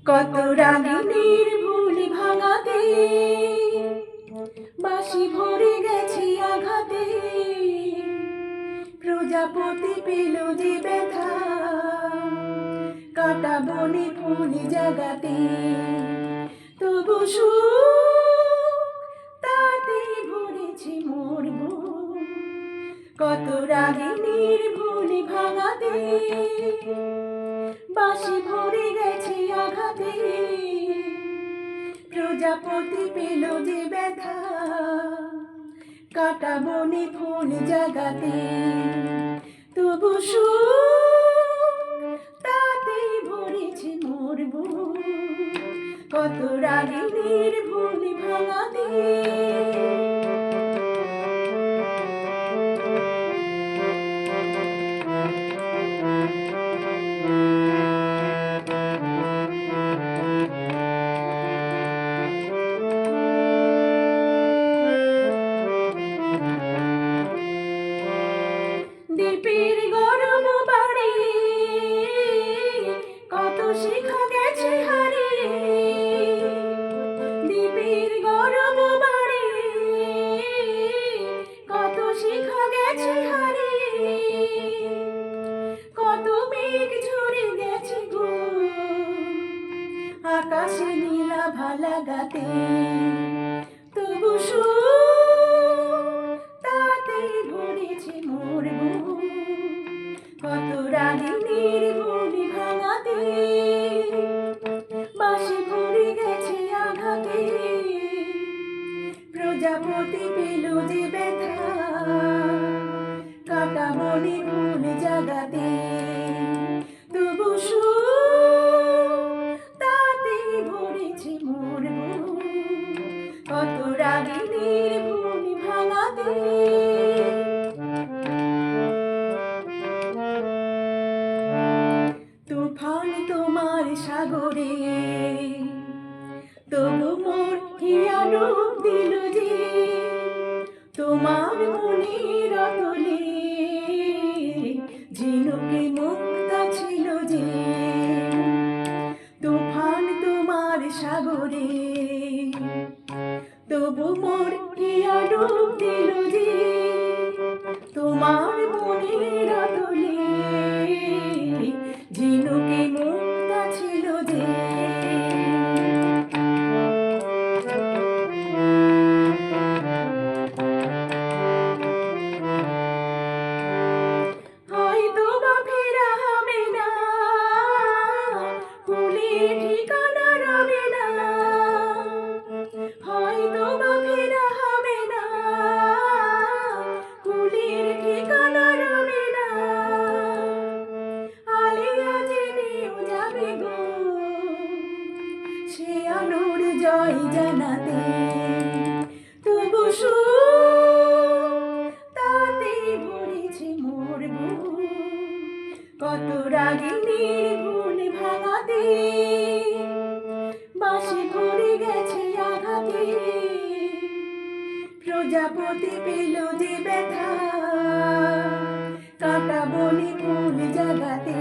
কত রাগিনীর ভুল ভাঙাতে বাঁশি ভরে গেছে আঘাতে, প্রজাপতি পেল যে ব্যথা কাটা বনে ফুল জাগাতে। তবু তাতে ভরেছে মোর বুক, কত রাগিনীর ভুল ভাঙাতে বাঁশি ভরে গেছে আঘাতে, প্রজাপতি পেল যে ব্যথা কাটা বনে ফুল জাগাতে। তবু তাতে ভরেছে মোর বুক, কত রাগিনীর ভুল ভাঙাতে। দ্বীপের গরম বাড়ি কত শিখা গেছে হারিয়ে, দ্বীপের গরম বাড়ি কত শিখা গেছে হারিয়ে, কত মেঘ ঝরে গেছে গো আকাশে নীলা ভালা গাতে। তবু তাতে ভরেছে মোর বুক, কত রাগিনীর ভুল ভাঙাতে বাঁশি ভরে গেছে আঘাতে, প্রজাপতি পেল যে ব্যথা কাটা বনে ফুল জাগাতে। তবু তাতে ভরেছে মোর বুক, কত রাগিনীর ভুল ভাঙাতে। তুফান তোমার সাগরে তবু মোর হিয়া ডুব দিল যে, তোমার মনের অতলে ঝিনুকে মুক্তা ছিল যে। তুফান তোমার সাগরে তবু মোর হিয়া ডুব দিল যে, তোমার মনের অতলে ঝিনুকে মুক্তা ছিল যে। হয়তো বা ফেরা হবে না, ফুলের ঠিকানা রবে না, হয়তো বা ফেরা হবে না, ফুলের ঠিকানা রবে না। আলিয়া জেনেও যাবে গো সে আলোর জয় জানাতে। তবু তাতে ভরেছে মোর বুক, কত রাগিনীর ভুল ভাঙাতে বাঁশি ভরে গেছে আঘাতে, প্রজাপতি পেল যে ব্যথা কাটা বনে ফুল জাগাতে।